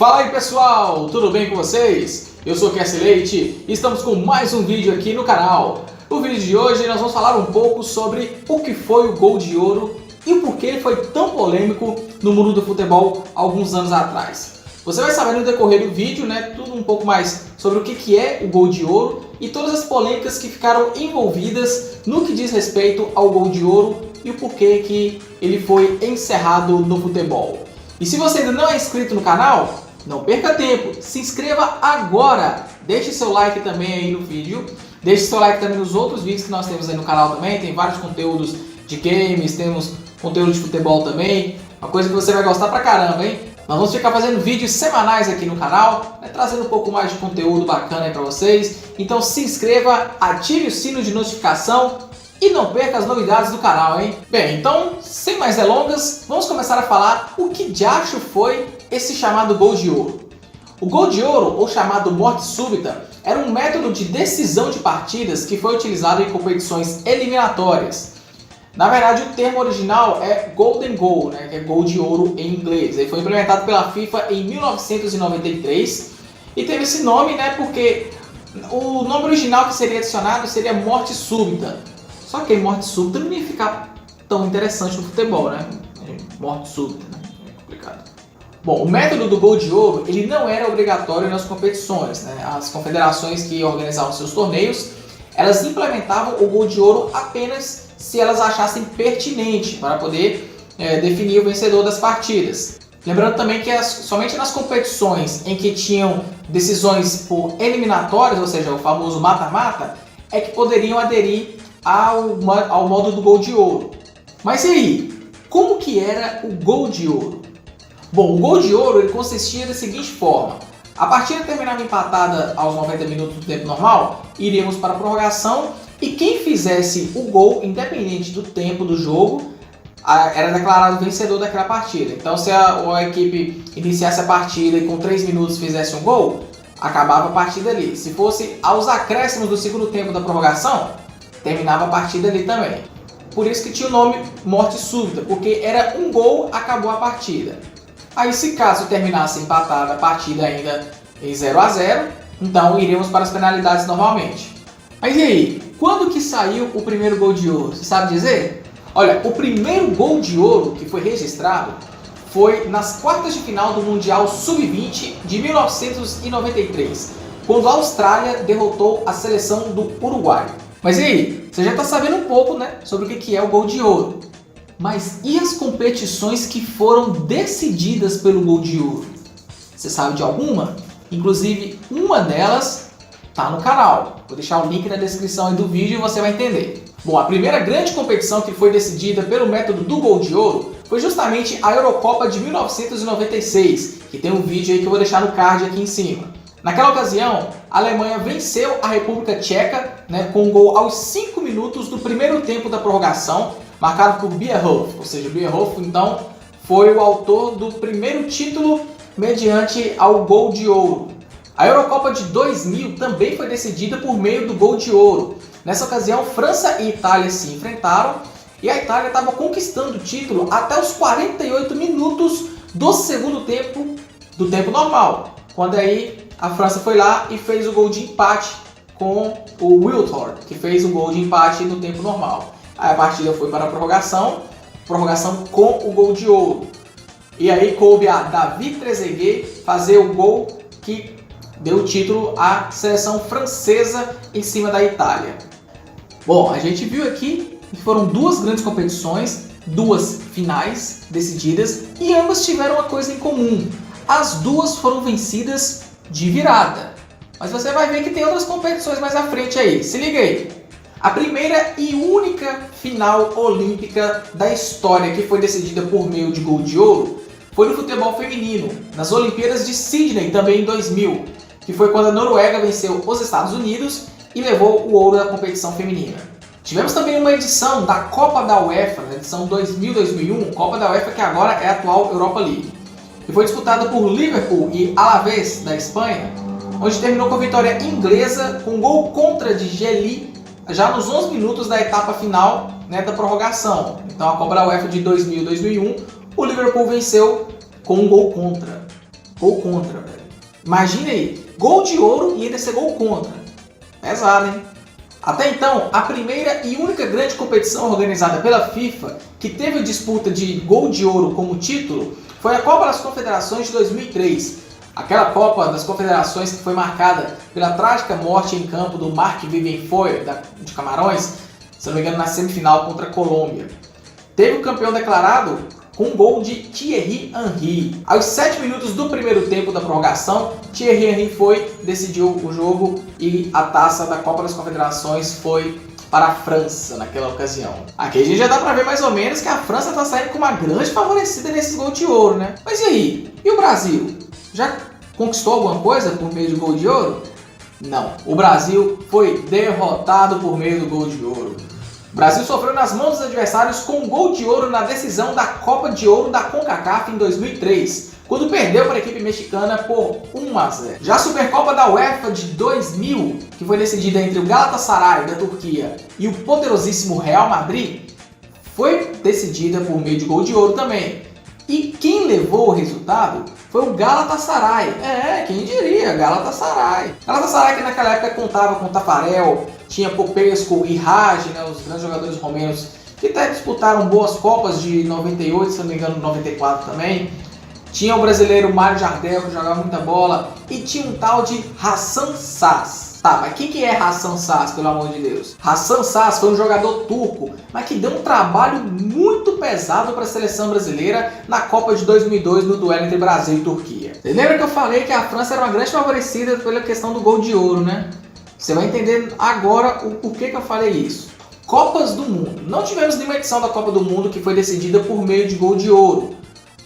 Fala aí pessoal, tudo bem com vocês? Eu sou Cassie Leite e estamos com mais um vídeo aqui no canal. No vídeo de hoje nós vamos falar um pouco sobre o que foi o Gol de Ouro e o porquê ele foi tão polêmico no mundo do futebol alguns anos atrás. Você vai saber no decorrer do vídeo, tudo um pouco mais sobre o que é o Gol de Ouro e todas as polêmicas que ficaram envolvidas no que diz respeito ao Gol de Ouro e o porquê que ele foi encerrado no futebol. E se você ainda não é inscrito no canal, não perca tempo, se inscreva agora, deixe seu like também aí no vídeo, deixe seu like também nos outros vídeos que nós temos aí no canal também, tem vários conteúdos de games, temos conteúdo de futebol também, uma coisa que você vai gostar pra caramba, hein? Nós vamos ficar fazendo vídeos semanais aqui no canal, trazendo um pouco mais de conteúdo bacana aí pra vocês, então se inscreva, ative o sino de notificação e não perca as novidades do canal, hein? Bem, então, sem mais delongas, vamos começar a falar o que diacho foi esse chamado Gol de Ouro. O Gol de Ouro, ou chamado Morte Súbita, era um método de decisão de partidas que foi utilizado em competições eliminatórias. Na verdade, o termo original é Golden Goal, que é Gol de Ouro em inglês. Ele foi implementado pela FIFA em 1993 e teve esse nome porque o nome original que seria adicionado seria Morte Súbita. Só que morte súbita não ia ficar tão interessante no futebol, Morte súbita, É complicado. Bom, o método do Gol de Ouro, ele não era obrigatório nas competições, As confederações que organizavam seus torneios, elas implementavam o Gol de Ouro apenas se elas achassem pertinente para poder definir o vencedor das partidas. Lembrando também que somente nas competições em que tinham decisões por eliminatórias, ou seja, o famoso mata-mata, é que poderiam aderir ao modo do Gol de Ouro. Mas e aí, como que era o Gol de Ouro? Bom, o Gol de Ouro ele consistia da seguinte forma: a partida terminava empatada aos 90 minutos do tempo normal, iríamos para a prorrogação e quem fizesse o gol, independente do tempo do jogo, era declarado vencedor daquela partida. Então, se a equipe iniciasse a partida e com 3 minutos fizesse um gol, acabava a partida ali. Se fosse aos acréscimos do segundo tempo da prorrogação, terminava a partida ali também. Por isso que tinha o nome Morte Súbita, porque era um gol, acabou a partida. Aí se caso terminasse empatada a partida ainda em 0-0, então iríamos para as penalidades normalmente. Mas e aí, quando que saiu o primeiro Gol de Ouro? Você sabe dizer? Olha, o primeiro Gol de Ouro que foi registrado foi nas quartas de final do Mundial Sub-20 de 1993, quando a Austrália derrotou a seleção do Uruguai. Mas e aí, você já está sabendo um pouco sobre o que é o Gol de Ouro. Mas e as competições que foram decididas pelo Gol de Ouro? Você sabe de alguma? Inclusive, uma delas está no canal. Vou deixar o link na descrição aí do vídeo e você vai entender. Bom, a primeira grande competição que foi decidida pelo método do Gol de Ouro foi justamente a Eurocopa de 1996, que tem um vídeo aí que eu vou deixar no card aqui em cima. Naquela ocasião, a Alemanha venceu a República Tcheca com um gol aos 5 minutos do primeiro tempo da prorrogação, marcado por Bierhoff. Ou seja, Bierhoff, então, foi o autor do primeiro título mediante ao Gol de Ouro. A Eurocopa de 2000 também foi decidida por meio do Gol de Ouro. Nessa ocasião, França e Itália se enfrentaram e a Itália estava conquistando o título até os 48 minutos do segundo tempo do tempo normal, quando aí a França foi lá e fez o gol de empate com o Wiltord, que fez o gol de empate no tempo normal. Aí a partida foi para a prorrogação com o Gol de Ouro. E aí coube a David Trezeguet fazer o gol que deu o título à seleção francesa em cima da Itália. Bom, a gente viu aqui que foram duas grandes competições, duas finais decididas e ambas tiveram uma coisa em comum. As duas foram vencidas de virada. Mas você vai ver que tem outras competições mais à frente aí. Se liga aí. A primeira e única final olímpica da história que foi decidida por meio de Gol de Ouro foi no futebol feminino, nas Olimpíadas de Sydney, também em 2000, que foi quando a Noruega venceu os Estados Unidos e levou o ouro da competição feminina. Tivemos também uma edição da Copa da UEFA, na edição 2000-2001, Copa da UEFA que agora é a atual Europa League, que foi disputada por Liverpool e Alavés, da Espanha, onde terminou com a vitória inglesa com um gol contra de Geli já nos 11 minutos da etapa final da prorrogação. Então a Copa da UEFA de 2000 e 2001, o Liverpool venceu com um gol contra. Gol contra, velho. Imagina aí, gol de ouro e ainda ser gol contra. Pesado, hein? Até então, a primeira e única grande competição organizada pela FIFA que teve a disputa de gol de ouro como título foi a Copa das Confederações de 2003. Aquela Copa das Confederações que foi marcada pela trágica morte em campo do Marc-Vivien Foé, de Camarões, se não me engano, na semifinal contra a Colômbia. Teve o campeão declarado com um gol de Thierry Henry. Aos 7 minutos do primeiro tempo da prorrogação, Thierry Henry decidiu o jogo e a taça da Copa das Confederações foi para a França naquela ocasião. Aqui a gente já dá para ver mais ou menos que a França está saindo com uma grande favorecida nesses gols de ouro, né? Mas e aí? E o Brasil? Já conquistou alguma coisa por meio de gol de ouro? Não. O Brasil foi derrotado por meio do gol de ouro. O Brasil sofreu nas mãos dos adversários com um gol de ouro na decisão da Copa de Ouro da CONCACAF em 2003, quando perdeu para a equipe mexicana por 1-0. Já a Supercopa da UEFA de 2000, que foi decidida entre o Galatasaray da Turquia e o poderosíssimo Real Madrid, foi decidida por meio de gol de ouro também. E quem levou o resultado foi o Galatasaray. Quem diria, Galatasaray. Galatasaray que naquela época contava com Tafarel, tinha Popescu e Hagi, né, os grandes jogadores romenos que até disputaram boas Copas de 98, se não me engano, 94 também. Tinha o brasileiro Mário Jardel, que jogava muita bola, e tinha um tal de Hasan Saz. Tá, mas quem que é Hasan Saz, pelo amor de Deus? Hasan Saz foi um jogador turco, mas que deu um trabalho muito pesado para a seleção brasileira na Copa de 2002, no duelo entre Brasil e Turquia. Você lembra que eu falei que a França era uma grande favorecida pela questão do gol de ouro, né? Você vai entender agora o porquê que eu falei isso. Copas do Mundo. Não tivemos nenhuma edição da Copa do Mundo que foi decidida por meio de gol de ouro.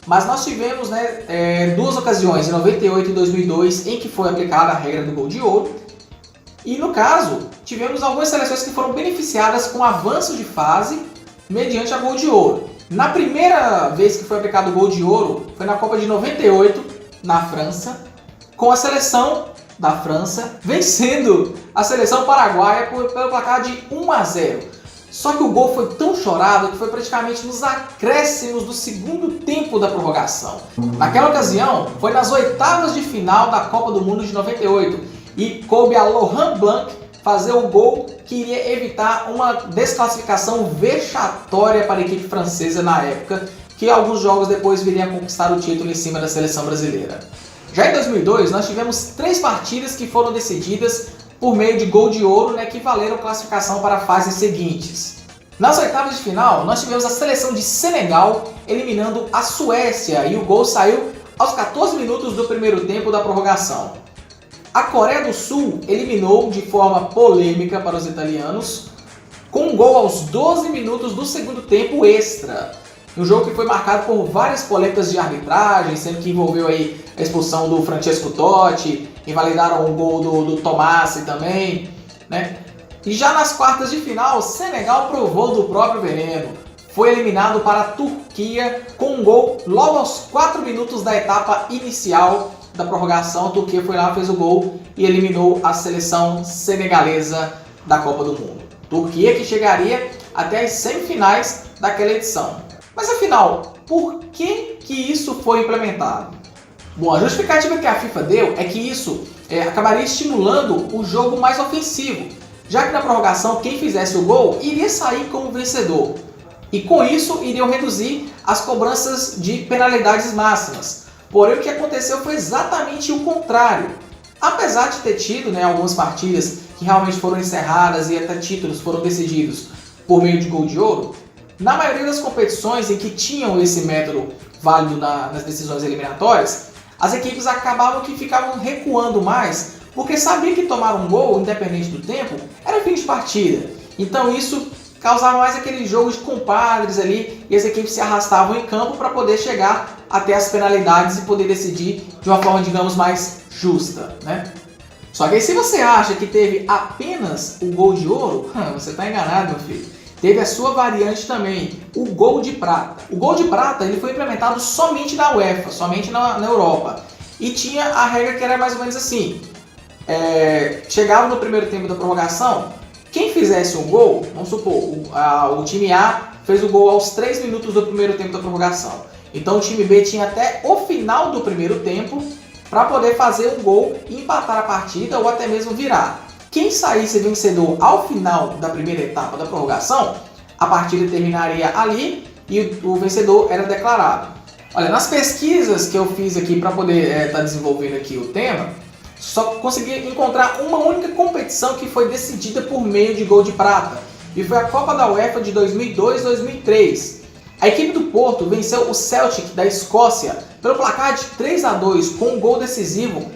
Mas nós tivemos, duas ocasiões, em 98 e 2002, em que foi aplicada a regra do gol de ouro. E no caso, tivemos algumas seleções que foram beneficiadas com avanço de fase mediante a gol de ouro. Na primeira vez que foi aplicado o gol de ouro, foi na Copa de 98, na França, com a seleção da França vencendo a seleção paraguaia pelo placar de 1-0. Só que o gol foi tão chorado que foi praticamente nos acréscimos do segundo tempo da prorrogação. Naquela ocasião, foi nas oitavas de final da Copa do Mundo de 98 e coube a Laurent Blanc fazer o gol que iria evitar uma desclassificação vexatória para a equipe francesa na época, que alguns jogos depois viria a conquistar o título em cima da seleção brasileira. Já em 2002, nós tivemos 3 partidas que foram decididas por meio de gol de ouro, que valeram classificação para fases seguintes. Nas oitavas de final, nós tivemos a seleção de Senegal eliminando a Suécia e o gol saiu aos 14 minutos do primeiro tempo da prorrogação. A Coreia do Sul eliminou de forma polêmica para os italianos com um gol aos 12 minutos do segundo tempo extra. Um jogo que foi marcado por várias polêmicas de arbitragem, sendo que envolveu aí a expulsão do Francesco Totti, invalidaram o gol do Tomassi também, né? E já nas quartas de final, Senegal provou do próprio veneno. Foi eliminado para a Turquia com um gol logo aos 4 minutos da etapa inicial da prorrogação. A Turquia foi lá, fez o gol e eliminou a seleção senegalesa da Copa do Mundo. Turquia que chegaria até as semifinais daquela edição. Mas afinal, por que isso foi implementado? Bom, a justificativa que a FIFA deu é que isso acabaria estimulando o jogo mais ofensivo, já que na prorrogação quem fizesse o gol iria sair como vencedor. E com isso iriam reduzir as cobranças de penalidades máximas. Porém, o que aconteceu foi exatamente o contrário. Apesar de ter tido algumas partidas que realmente foram encerradas e até títulos foram decididos por meio de gol de ouro, na maioria das competições em que tinham esse método válido nas decisões eliminatórias, as equipes acabavam que ficavam recuando mais, porque sabiam que tomar um gol, independente do tempo, era fim de partida. Então isso causava mais aquele jogo de compadres ali, e as equipes se arrastavam em campo para poder chegar até as penalidades e poder decidir de uma forma, digamos, mais justa, né? Só que aí, se você acha que teve apenas o gol de ouro, você está enganado, meu filho. Teve a sua variante também, o gol de prata. O gol de prata ele foi implementado somente na UEFA, somente na Europa. E tinha a regra que era mais ou menos assim. Chegava no primeiro tempo da prorrogação, quem fizesse um gol, vamos supor, o time A fez o gol aos 3 minutos do primeiro tempo da prorrogação. Então o time B tinha até o final do primeiro tempo para poder fazer um gol e empatar a partida ou até mesmo virar. Quem saísse vencedor ao final da primeira etapa da prorrogação, a partida terminaria ali e o vencedor era declarado. Olha, nas pesquisas que eu fiz aqui para poder estar desenvolvendo aqui o tema, só consegui encontrar uma única competição que foi decidida por meio de gol de prata, e foi a Copa da UEFA de 2002-2003. A equipe do Porto venceu o Celtic da Escócia pelo placar de 3-2 com um gol decisivo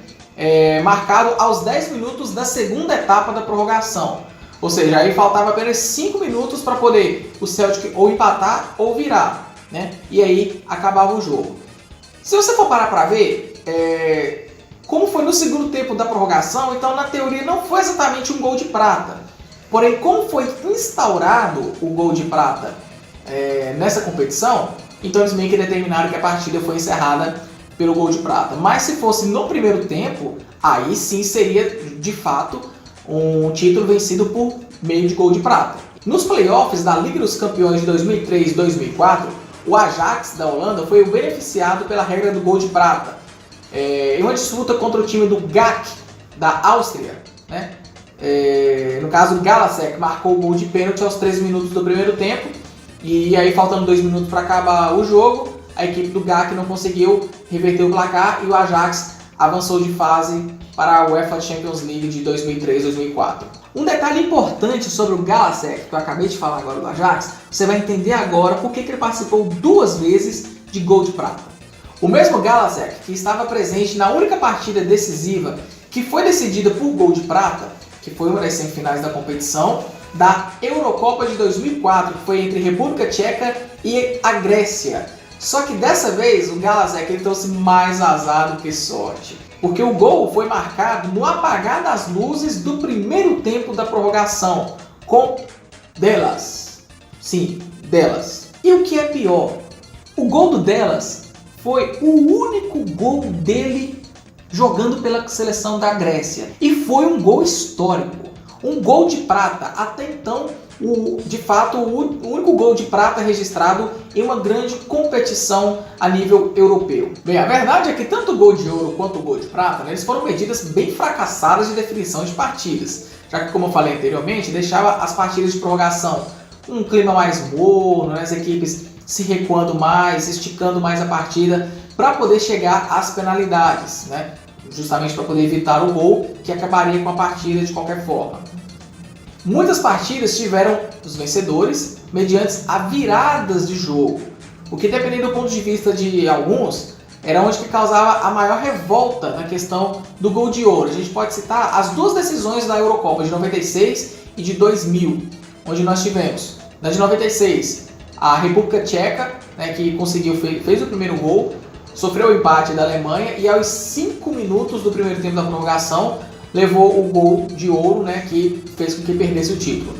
marcado aos 10 minutos da segunda etapa da prorrogação. Ou seja, aí faltava apenas 5 minutos para poder o Celtic ou empatar ou virar, né? E aí acabava o jogo. Se você for parar para ver, como foi no segundo tempo da prorrogação, então na teoria não foi exatamente um gol de prata. Porém, como foi instaurado o gol de prata nessa competição, então eles meio que determinaram que a partida foi encerrada pelo gol de prata. Mas se fosse no primeiro tempo, aí sim seria de fato um título vencido por meio de gol de prata. Nos playoffs da Liga dos Campeões de 2003 e 2004, o Ajax da Holanda foi o beneficiado pela regra do gol de prata. Em uma disputa contra o time do GAK da Áustria, né? No caso, o Galasek marcou o gol de pênalti aos 13 minutos do primeiro tempo, e aí faltando 2 minutos para acabar o jogo, a equipe do GAK não conseguiu reverter o placar e o Ajax avançou de fase para a UEFA Champions League de 2003-2004. Um detalhe importante sobre o Galasek, que eu acabei de falar agora do Ajax, você vai entender agora por que ele participou 2 vezes de gol de prata. O mesmo Galasek, que estava presente na única partida decisiva que foi decidida por gol de prata, que foi uma das semifinais da competição, da Eurocopa de 2004, que foi entre República Tcheca e a Grécia. Só que dessa vez o Galasek ele trouxe mais azar do que sorte, porque o gol foi marcado no apagar das luzes do primeiro tempo da prorrogação, com Delas. Sim, Delas. E o que é pior, o gol do Delas foi o único gol dele jogando pela seleção da Grécia. E foi um gol histórico. Um gol de prata, até então, de fato, o único gol de prata registrado em uma grande competição a nível europeu. Bem, a verdade é que tanto o gol de ouro quanto o gol de prata, né, eles foram medidas bem fracassadas de definição de partidas, já que, como eu falei anteriormente, deixava as partidas de prorrogação um clima mais morno, né, as equipes se recuando mais, esticando mais a partida para poder chegar às penalidades, né? Justamente para poder evitar o gol que acabaria com a partida de qualquer forma. Muitas partidas tiveram os vencedores mediante a viradas de jogo, o que, dependendo do ponto de vista de alguns, era onde que causava a maior revolta na questão do gol de ouro. A gente pode citar as 2 decisões da Eurocopa de 96 e de 2000, onde nós tivemos, na de 96, a República Tcheca, né, que fez o primeiro gol, sofreu o empate da Alemanha e aos 5 minutos do primeiro tempo da prorrogação levou o gol de ouro, né, que fez com que perdesse o título.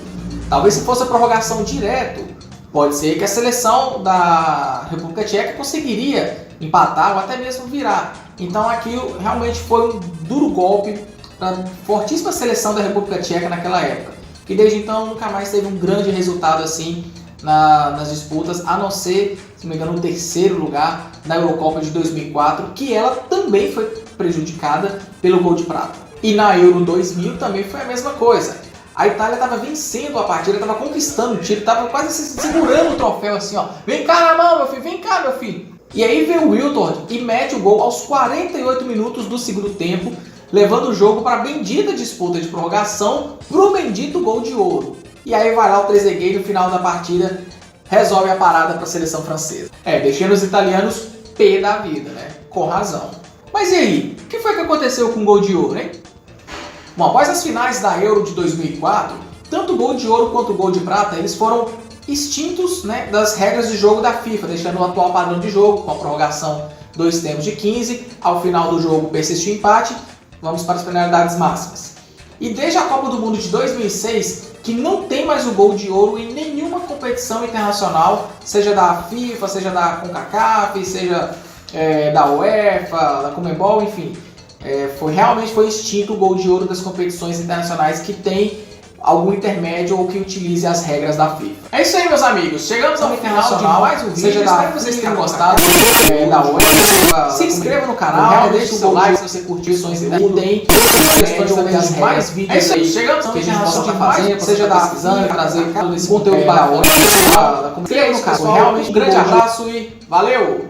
Talvez se fosse a prorrogação direto, pode ser que a seleção da República Tcheca conseguiria empatar ou até mesmo virar. Então aqui realmente foi um duro golpe para a fortíssima seleção da República Tcheca naquela época, que desde então nunca mais teve um grande resultado assim nas disputas, a não ser, se não me engano, o 3º lugar na Eurocopa de 2004, que ela também foi prejudicada pelo gol de prata. E na Euro 2000 também foi a mesma coisa. A Itália estava vencendo a partida, estava conquistando o título, estava quase segurando o troféu assim, ó. Vem cá na mão, meu filho, vem cá, meu filho. E aí vem o Wiltord e mete o gol aos 48 minutos do segundo tempo, levando o jogo para a bendita disputa de prorrogação, pro bendito gol de ouro. E aí vai lá o Trezeguet no final da partida, resolve a parada para a seleção francesa. Deixando os italianos pé da vida, né? Com razão. Mas e aí? O que foi que aconteceu com o gol de ouro, hein? Bom, após as finais da Euro de 2004, tanto o gol de ouro quanto o gol de prata, eles foram extintos, né, das regras de jogo da FIFA, deixando o atual padrão de jogo, com a prorrogação 2 tempos de 15, ao final do jogo persiste o empate, vamos para as penalidades máximas. E desde a Copa do Mundo de 2006, que não tem mais o gol de ouro em nenhuma competição internacional, seja da FIFA, seja da CONCACAF, seja da UEFA, da Conmebol, enfim. Realmente foi extinto o gol de ouro das competições internacionais que tem algum intermédio ou que utilize as regras da FIFA. É isso aí, meus amigos. Chegamos ao final de mais um vídeo. Espero que vocês tenham gostado da hora. Se inscreva no canal, deixe o seu like se você curtiu isso e tem questões também de mais vídeos. É isso aí. Chegamos que a gente possa estar fazendo, seja da pesquisando, trazer todo esse conteúdo para a hora. Inscreva no canal. Realmente um grande abraço e valeu!